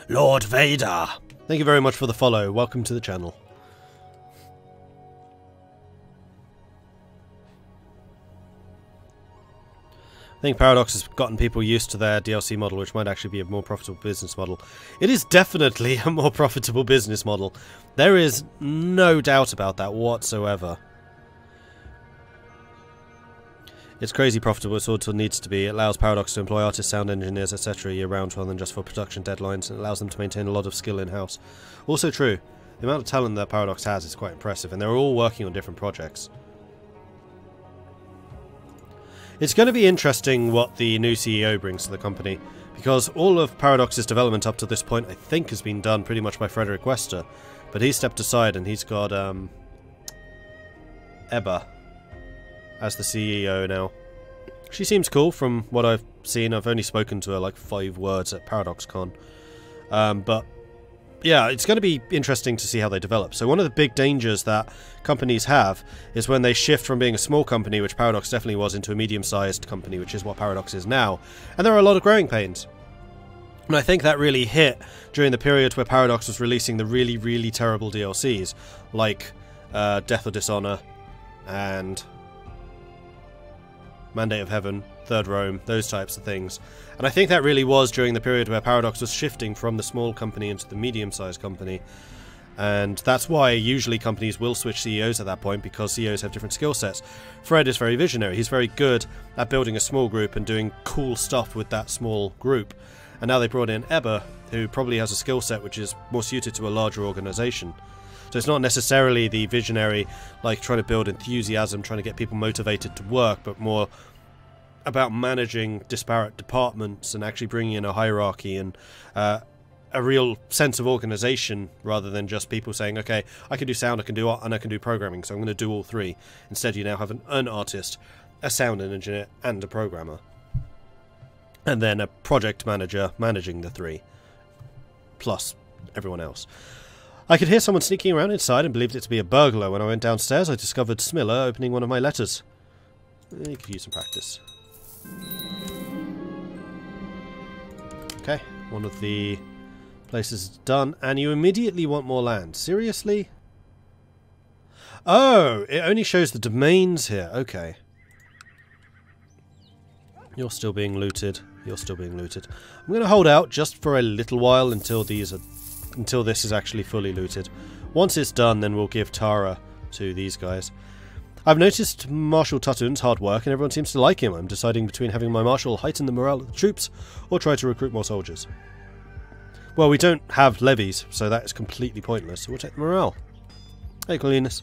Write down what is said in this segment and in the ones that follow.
Lord Vader! Thank you very much for the follow. Welcome to the channel. I think Paradox has gotten people used to their DLC model, which might actually be a more profitable business model. It is definitely a more profitable business model. There is no doubt about that whatsoever. It's crazy profitable, it also needs to be. It allows Paradox to employ artists, sound engineers, etc. year-round rather than just for production deadlines, and it allows them to maintain a lot of skill in-house. Also true, the amount of talent that Paradox has is quite impressive, and they're all working on different projects. It's going to be interesting what the new CEO brings to the company, because all of Paradox's development up to this point I think has been done pretty much by Frederick Wester, but he's stepped aside and he's got Ebba as the CEO now. She seems cool from what I've seen. I've only spoken to her like 5 words at ParadoxCon. But yeah, it's going to be interesting to see how they develop. So one of the big dangers that companies have is when they shift from being a small company, which Paradox definitely was, into a medium-sized company, which is what Paradox is now. And there are a lot of growing pains. And I think that really hit during the period where Paradox was releasing the really, really terrible DLCs, like Death or Dishonor and Mandate of Heaven, Third Rome, those types of things. And I think that really was during the period where Paradox was shifting from the small company into the medium-sized company. And that's why usually companies will switch CEOs at that point, because CEOs have different skill sets. Fred is very visionary. He's very good at building a small group and doing cool stuff with that small group. And now they brought in Ebba, who probably has a skill set which is more suited to a larger organisation. So it's not necessarily the visionary, like trying to build enthusiasm, trying to get people motivated to work, but more about managing disparate departments and actually bringing in a hierarchy and a real sense of organisation, rather than just people saying, okay, I can do sound, I can do art, and I can do programming, so I'm going to do all 3. Instead, you now have an artist, a sound engineer, and a programmer. And then a project manager managing the 3, plus everyone else. I could hear someone sneaking around inside and believed it to be a burglar. When I went downstairs, I discovered Smiller opening one of my letters. You could use some practice. Okay, one of the places is done, and you immediately want more land. Seriously? Oh, it only shows the domains here. Okay. You're still being looted. You're still being looted. I'm going to hold out just for a little while until this is actually fully looted. Once it's done, then we'll give Tara to these guys. I've noticed Marshal Tutun's hard work and everyone seems to like him. I'm deciding between having my Marshal heighten the morale of the troops or try to recruit more soldiers. Well, we don't have levies, so that is completely pointless, so we'll take the morale. Hey, Colinus.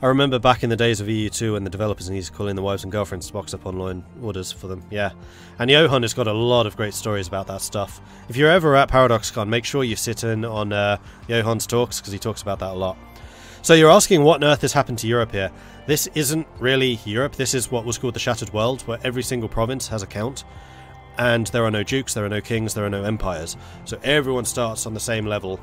I remember back in the days of EU2 when the developers needed to call in the wives and girlfriends to box up online orders for them. Yeah. And Johan has got a lot of great stories about that stuff. If you're ever at ParadoxCon, make sure you sit in on Johan's talks, because he talks about that a lot. So you're asking what on earth has happened to Europe here. This isn't really Europe. This is what was called the Shattered World, where every single province has a count. And there are no dukes, there are no kings, there are no empires. So everyone starts on the same level.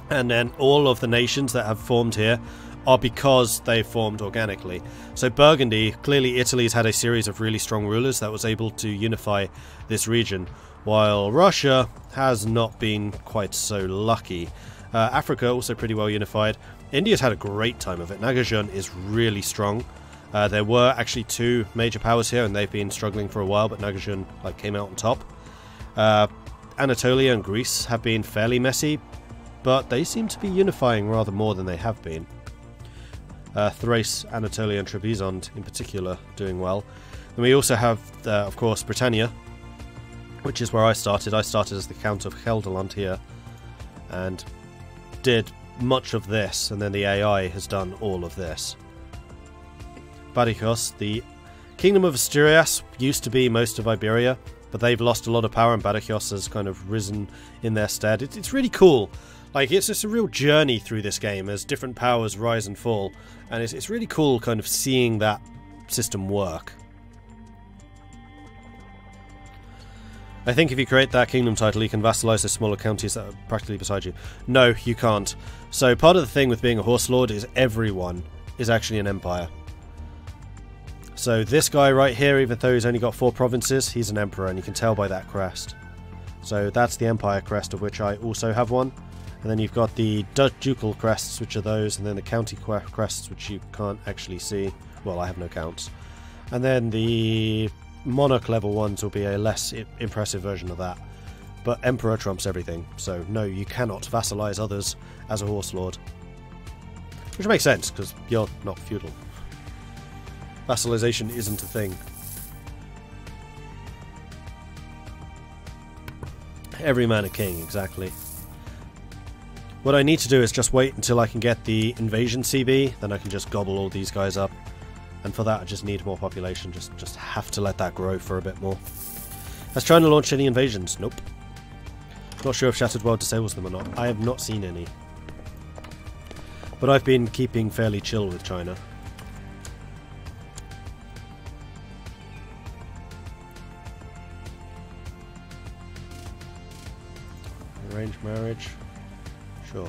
And then all of the nations that have formed here are because they formed organically. So Burgundy, clearly Italy's had a series of really strong rulers that was able to unify this region, while Russia has not been quite so lucky. Africa also pretty well unified. India's had a great time of it. Nagarjun is really strong. There were actually 2 major powers here and they've been struggling for a while, but Nagarjun came out on top. Anatolia and Greece have been fairly messy, but they seem to be unifying rather more than they have been. Thrace, Anatolia and Trebizond in particular doing well. And we also have, of course, Britannia, which is where I started. I started as the Count of Helderland here and did much of this, and then the AI has done all of this. Badikos, the Kingdom of Asturias, used to be most of Iberia, but they've lost a lot of power and Badikos has kind of risen in their stead. It's really cool. It's just a real journey through this game as different powers rise and fall, and it's really cool kind of seeing that system work. I think if you create that kingdom title, you can vassalize the smaller counties that are practically beside you. No, you can't. So part of the thing with being a horse lord is everyone is actually an empire. So this guy right here, even though he's only got 4 provinces, he's an emperor, and you can tell by that crest. So that's the empire crest, of which I also have one. And then you've got the ducal crests, which are those, and then the county crests, which you can't actually see. Well, I have no counts. And then the monarch level ones will be a less impressive version of that. But emperor trumps everything, so no, you cannot vassalize others as a horse lord. Which makes sense, because you're not feudal. Vassalization isn't a thing. Every man a king, exactly. What I need to do is just wait until I can get the invasion CB, then I can just gobble all these guys up. And for that I just need more population, just have to let that grow for a bit more. Has China launched any invasions? Nope. Not sure if Shattered World disables them or not. I have not seen any. But I've been keeping fairly chill with China. Arranged marriage? Sure.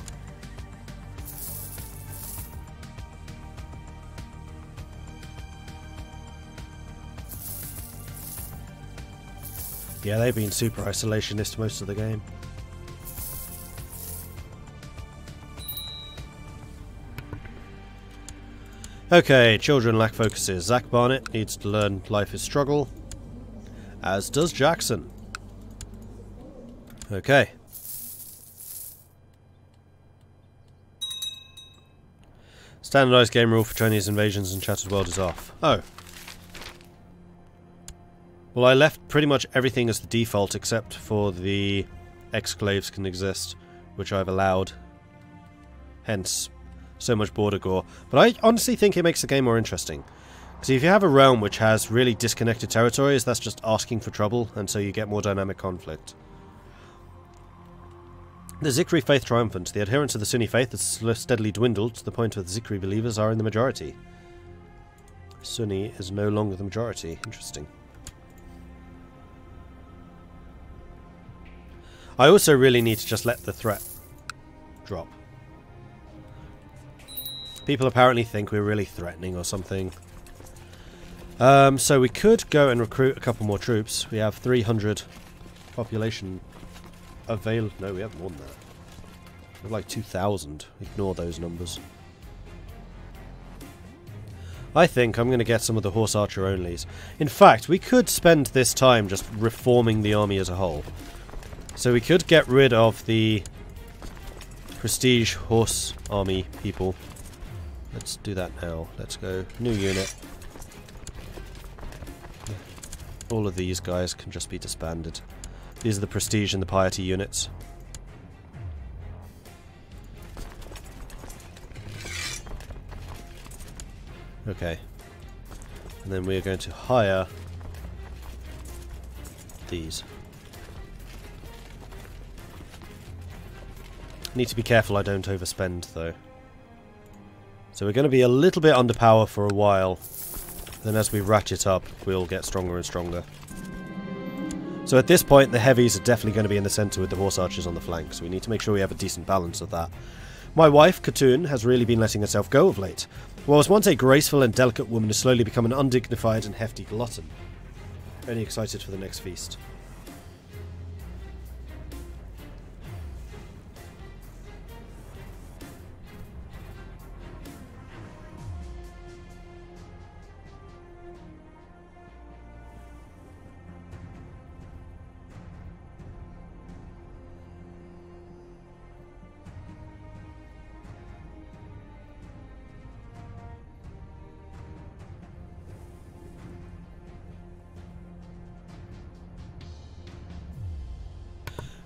Yeah, they've been super isolationist most of the game. Okay, children lack focuses. Zach Barnett needs to learn life is struggle, as does Jackson. Okay. Standardized game rule for Chinese invasions and Shattered World is off. Oh. Well, I left pretty much everything as the default except for the exclaves can exist, which I've allowed. Hence, so much border gore. But I honestly think it makes the game more interesting. Because if you have a realm which has really disconnected territories, that's just asking for trouble, and so you get more dynamic conflict. The Zikri faith triumphant. The adherents of the Sunni faith has steadily dwindled to the point where the Zikri believers are in the majority. Sunni is no longer the majority. Interesting. I also really need to just let the threat drop. People apparently think we're really threatening or something. So we could go and recruit a couple more troops. We have 300 population available. No, we have more than that. We have like 2,000. Ignore those numbers. I think I'm going to get some of the horse archer onlys. In fact, we could spend this time just reforming the army as a whole. So we could get rid of the prestige horse army people. Let's do that now. Let's go new unit. All of these guys can just be disbanded. These are the prestige and the piety units. Okay. And then we are going to hire these. Need to be careful I don't overspend though. So we're going to be a little bit underpower for a while. Then as we ratchet up, we'll get stronger and stronger. So at this point, the heavies are definitely going to be in the centre with the horse archers on the flank. So we need to make sure we have a decent balance of that. My wife, Khatun, has really been letting herself go of late. What was once a graceful and delicate woman has slowly become an undignified and hefty glutton. Only excited for the next feast.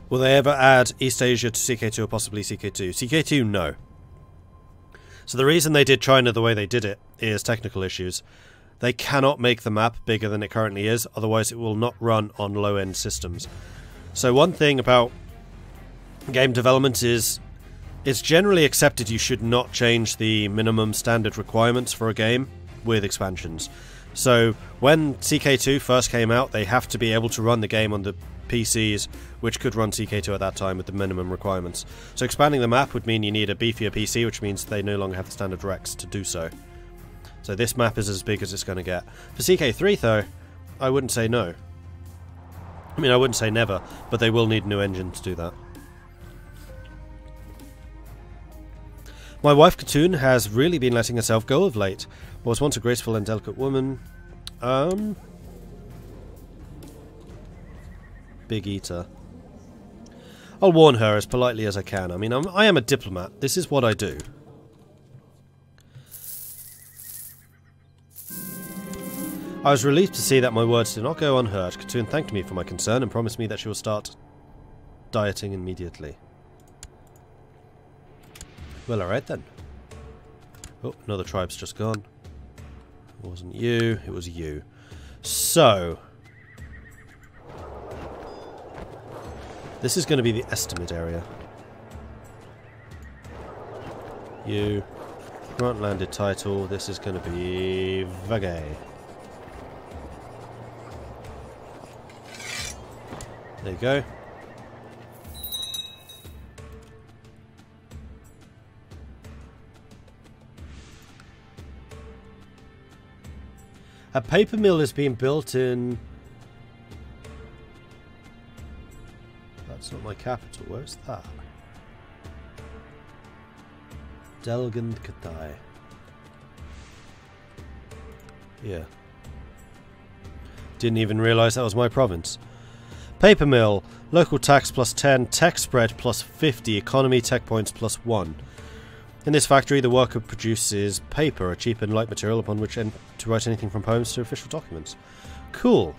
Will they ever add East Asia to CK2 or possibly CK2? CK2, no. So the reason they did China the way they did it is technical issues. They cannot make the map bigger than it currently is, otherwise it will not run on low-end systems. So one thing about game development is it's generally accepted you should not change the minimum standard requirements for a game with expansions. So when CK2 first came out, they have to be able to run the game on the PCs which could run CK2 at that time with the minimum requirements. So expanding the map would mean you need a beefier PC, which means they no longer have the standard recs to do so. So this map is as big as it's going to get. For CK3 though, I wouldn't say no. I mean, I wouldn't say never, but they will need a new engine to do that. My wife Katoon has really been letting herself go of late. Was once a graceful and delicate woman. Big eater. I'll warn her as politely as I can. I mean, I am a diplomat. This is what I do. I was relieved to see that my words did not go unheard. Katoon thanked me for my concern and promised me that she will start dieting immediately. Well, alright then. Oh, another tribe's just gone. It wasn't you, it was you. So... this is going to be the estimate area. You. Grant landed title. This is going to be Vagay. There you go. A paper mill is being built in... that's not my capital. Where's that? Delgand Katai. Yeah. Didn't even realise that was my province. Paper mill. Local tax plus 10. Tech spread plus 50. Economy tech points plus 1. In this factory, the worker produces paper, a cheap and light material upon which to write anything from poems to official documents. Cool.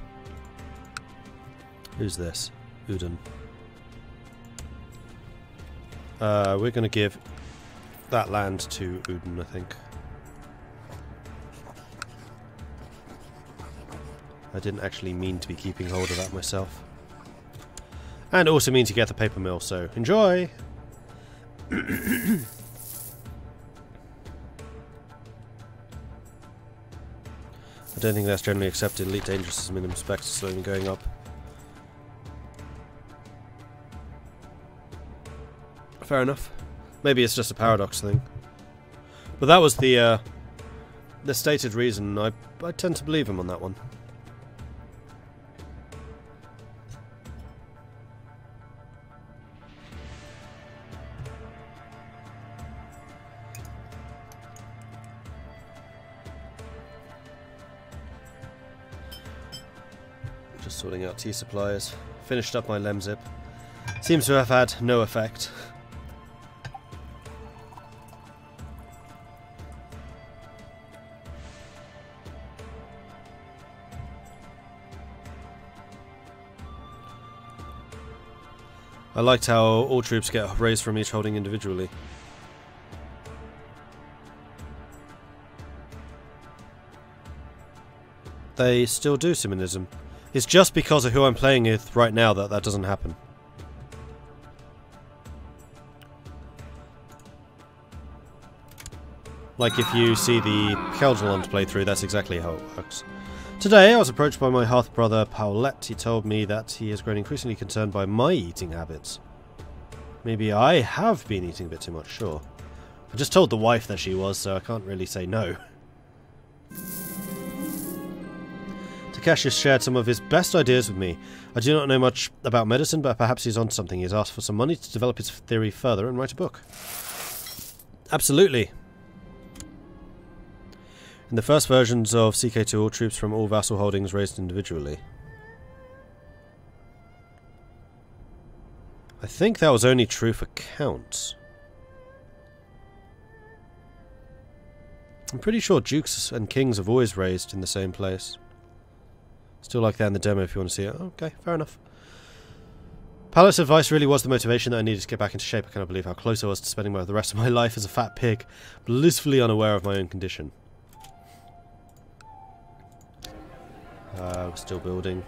Who's this? Udon. We're going to give that land to Udon, I think. I didn't actually mean to be keeping hold of that myself. And also mean to get the paper mill, so enjoy! I don't think that's generally accepted. Elite Dangerousness minimum specs are slowly going up. Fair enough. Maybe it's just a paradox thing. But that was the stated reason. I tend to believe him on that one. Just sorting out tea supplies. Finished up my Lemzip. Seems to have had no effect. I liked how all troops get raised from each holding individually. They still do Simonism. It's just because of who I'm playing with right now that that doesn't happen. Like if you see the Keldrelond playthrough, that's exactly how it works. Today I was approached by my half brother Paulette. He told me that he has grown increasingly concerned by my eating habits. Maybe I have been eating a bit too much, sure. I just told the wife that she was, so I can't really say no. Takeshi shared some of his best ideas with me. I do not know much about medicine, but perhaps he's on something. He's asked for some money to develop his theory further and write a book. Absolutely. In the first versions of CK2, all troops from all vassal holdings raised individually. I think that was only true for counts. I'm pretty sure dukes and kings have always raised in the same place. Still like that in the demo if you want to see it. Okay, fair enough. Palette's advice really was the motivation that I needed to get back into shape. I cannot believe how close I was to spending the rest of my life as a fat pig, blissfully unaware of my own condition. We're still building.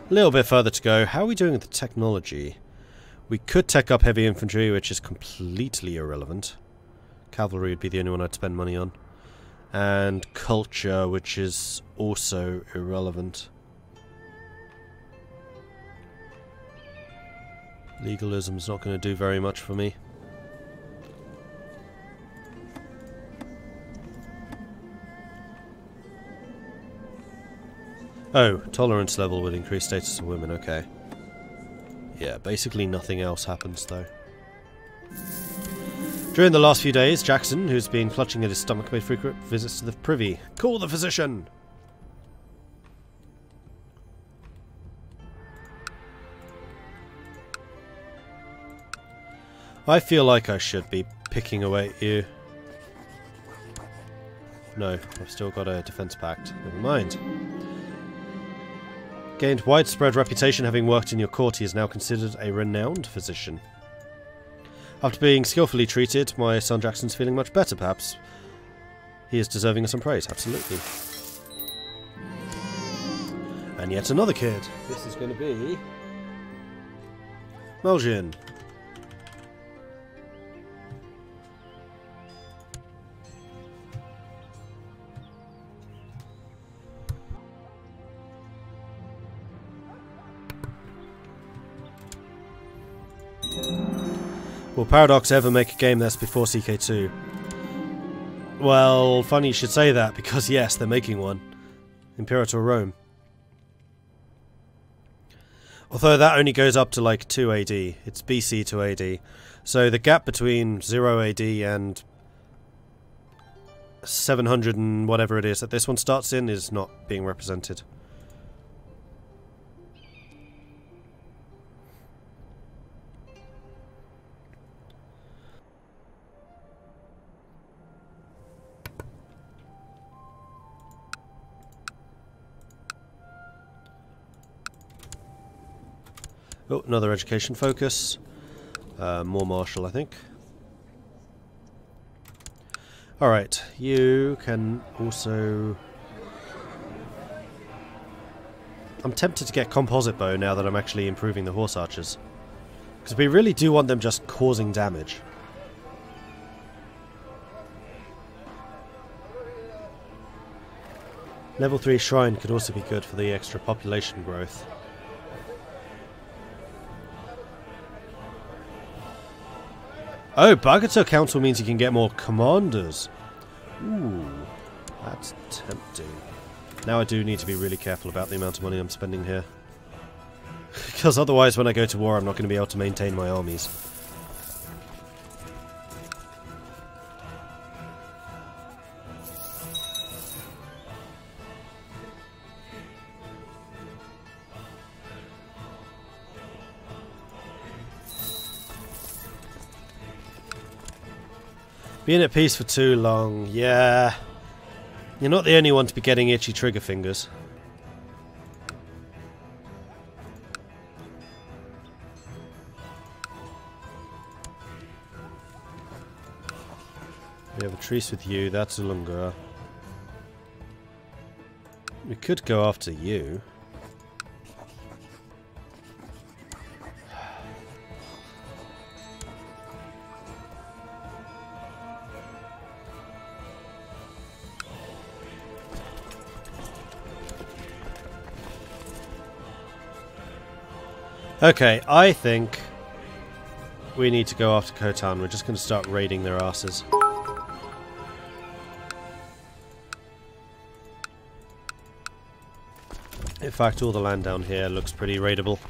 A little bit further to go. How are we doing with the technology? We could tech up heavy infantry, which is completely irrelevant. Cavalry would be the only one I'd spend money on. And culture, which is also irrelevant. Legalism's not going to do very much for me. Oh, tolerance level would increase status of women, okay. Yeah, basically nothing else happens though. During the last few days, Jackson, who's been clutching at his stomach, made frequent visits to the privy. Call the physician! I feel like I should be picking away at you. No, I've still got a defense pact. Never mind. Gained widespread reputation having worked in your court, he is now considered a renowned physician. After being skillfully treated, my son Jackson's feeling much better, perhaps. He is deserving of some praise, absolutely. And yet another kid. This is going to be... Meljian. Will Paradox ever make a game that's before CK2? Well, funny you should say that, because yes, they're making one. Imperator Rome. Although that only goes up to like 2 AD. It's BC to AD. So the gap between 0 AD and 700 and whatever it is that this one starts in is not being represented. Oh, another education focus. More martial, I think. Alright, you can also... I'm tempted to get composite bow now that I'm actually improving the horse archers. Because we really do want them just causing damage. Level 3 shrine could also be good for the extra population growth. Oh, Bagatelle Council means you can get more commanders. Ooh, that's tempting. Now I do need to be really careful about the amount of money I'm spending here. Because otherwise when I go to war I'm not going to be able to maintain my armies. Being at peace for too long, yeah. You're not the only one to be getting itchy trigger fingers. We have a truce with you, that's Ulunga. We could go after you. Okay, I think we need to go after Khotan. We're just going to start raiding their asses. In fact, all the land down here looks pretty raidable.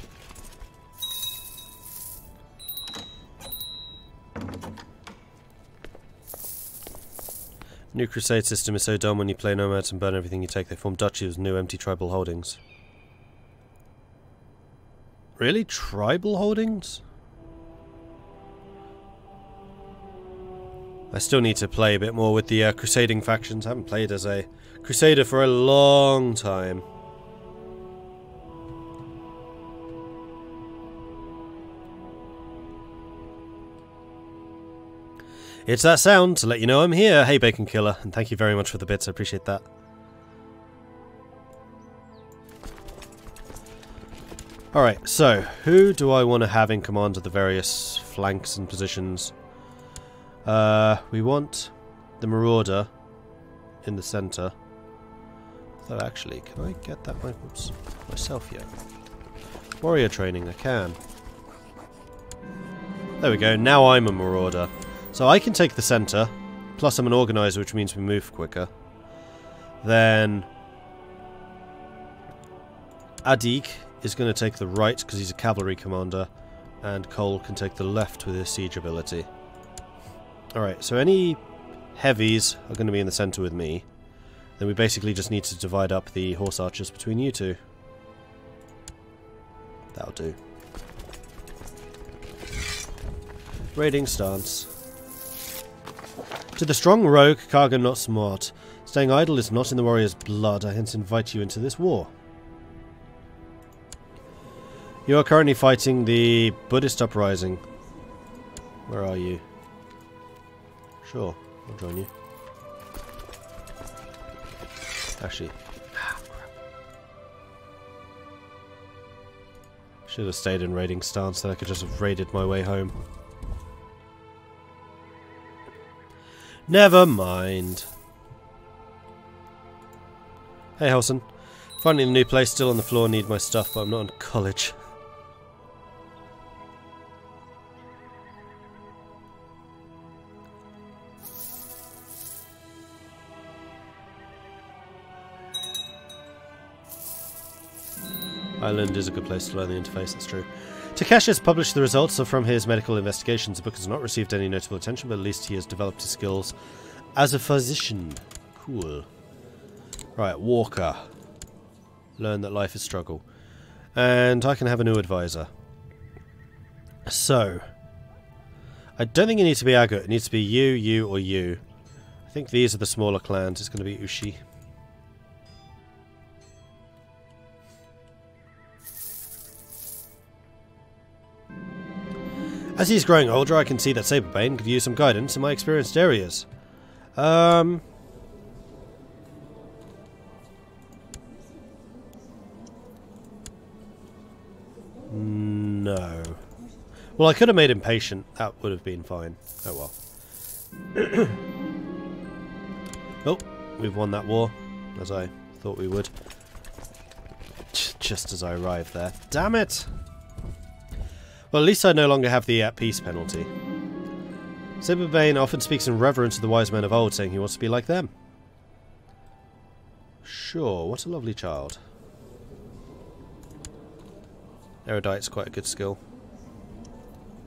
New Crusade system is so dumb when you play nomads and burn everything you take. They form duchies with new empty tribal holdings. Really? Tribal holdings? I still need to play a bit more with the crusading factions. I haven't played as a crusader for a long time. It's that sound to let you know I'm here. Hey, Bacon Killer, and thank you very much for the bits. I appreciate that. Alright, so, who do I want to have in command of the various flanks and positions? We want the Marauder in the centre. So actually, can I get that myself yet? Warrior training, I can. There we go, now I'm a Marauder. So I can take the centre, plus I'm an Organiser, which means we move quicker. Then... Adig is going to take the right because he's a cavalry commander, and Cole can take the left with his siege ability. Alright, so any heavies are going to be in the centre with me. Then we basically just need to divide up the horse archers between you two. That'll do. Raiding stance. To the strong rogue, Karga not smart. Staying idle is not in the warrior's blood. I hence invite you into this war. You are currently fighting the Buddhist uprising. Where are you? Sure, I'll join you. Actually, crap. Should have stayed in raiding stance, then I could just have raided my way home. Never mind. Hey, Helson. Finding a new place, still on the floor, need my stuff, but I'm not in college. Ireland is a good place to learn the interface, that's true. Takeshi has published the results from his medical investigations. The book has not received any notable attention, but at least he has developed his skills as a physician. Cool. Right, Walker. Learn that life is struggle. And I can have a new advisor. So, I don't think it needs to be Agut. It needs to be you, you, or you. I think these are the smaller clans. It's going to be Ushi. As he's growing older, I can see that Saberbane could use some guidance in my experienced areas. No. Well, I could have made him patient. That would have been fine. Oh well. Oh, we've won that war, as I thought we would. Just as I arrived there. Damn it! Well, at least I no longer have the at-peace penalty. Saberbane often speaks in reverence to the wise men of old, saying he wants to be like them. Sure, what a lovely child. Erudite's quite a good skill.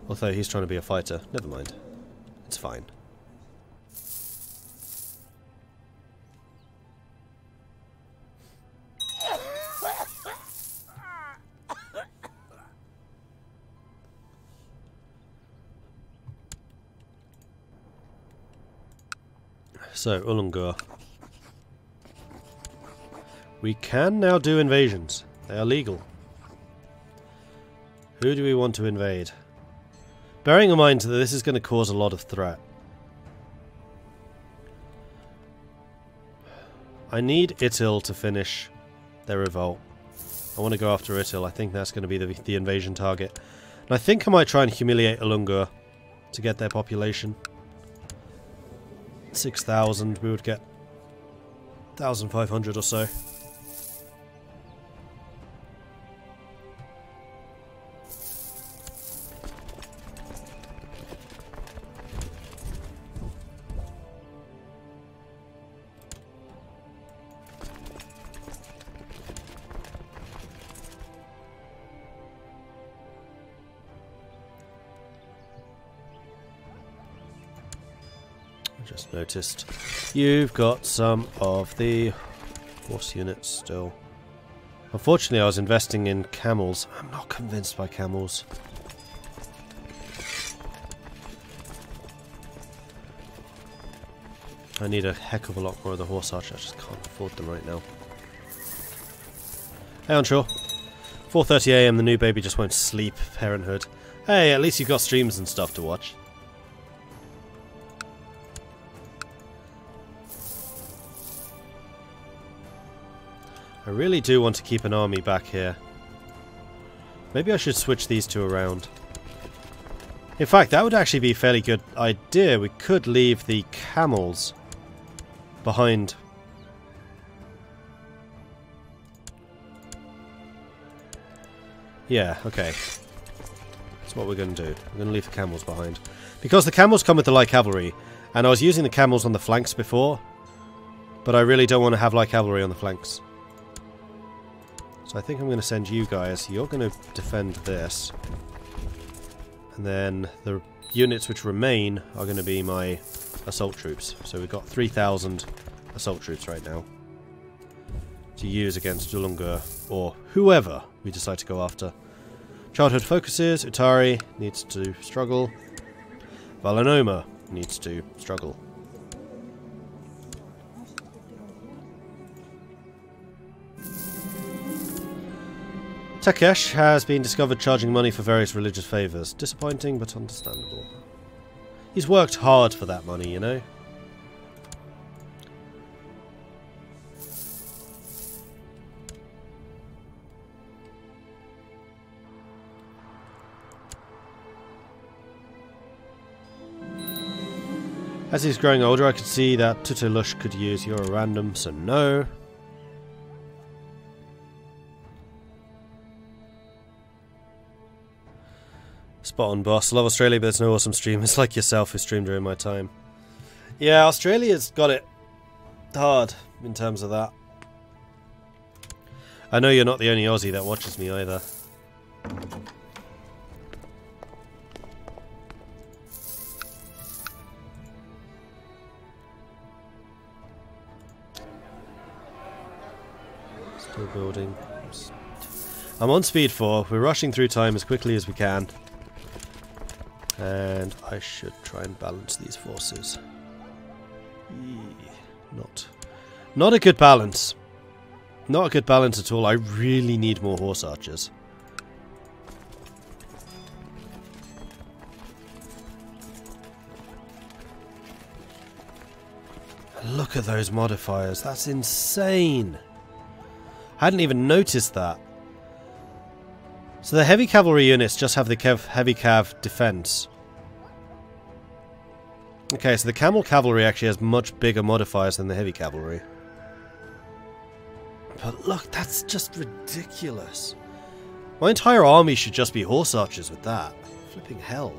Although he's trying to be a fighter. Never mind. It's fine. So, Ulungur. We can now do invasions. They are legal. Who do we want to invade? Bearing in mind that this is going to cause a lot of threat. I need Itil to finish their revolt. I want to go after Itil. I think that's going to be the invasion target. And I think I might try and humiliate Ulungur to get their population. 6,000, we would get 1,500 or so. Just noticed you've got some of the horse units still. Unfortunately, I was investing in camels. I'm not convinced by camels. I need a heck of a lot more of the horse archer. I just can't afford them right now. Hey, Onshore. 4:30 AM, the new baby just won't sleep. Parenthood. Hey, at least you've got streams and stuff to watch. I really do want to keep an army back here. Maybe I should switch these two around. In fact, that would actually be a fairly good idea. We could leave the camels behind. Yeah, okay. That's what we're going to do. We're going to leave the camels behind. Because the camels come with the light cavalry, and I was using the camels on the flanks before, but I really don't want to have light cavalry on the flanks. So I think I'm going to send you guys. You're going to defend this. And then the units which remain are going to be my assault troops. So we've got 3,000 assault troops right now to use against Dulungur or whoever we decide to go after. Childhood focuses. Utari needs to struggle. Valanoma needs to struggle. Takesh has been discovered charging money for various religious favours. Disappointing, but understandable. He's worked hard for that money, you know? As he's growing older, I could see that Tutulush could use You're a random, so no. Spot on, boss. Love Australia, but there's no awesome streamers like yourself who stream during my time. Yeah, Australia's got it hard in terms of that. I know you're not the only Aussie that watches me either. Still building. I'm on speed 4. We're rushing through time as quickly as we can. And I should try and balance these forces. Not a good balance. Not a good balance at all. I really need more horse archers. Look at those modifiers. That's insane. I hadn't even noticed that. So the heavy cavalry units just have the heavy cav defense. Okay, so the camel cavalry actually has much bigger modifiers than the heavy cavalry. But look, that's just ridiculous. My entire army should just be horse archers with that. Flipping hell.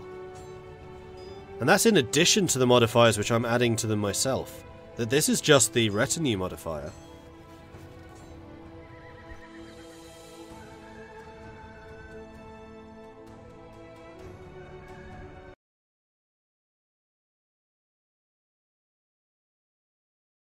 And that's in addition to the modifiers which I'm adding to them myself. That this is just the retinue modifier.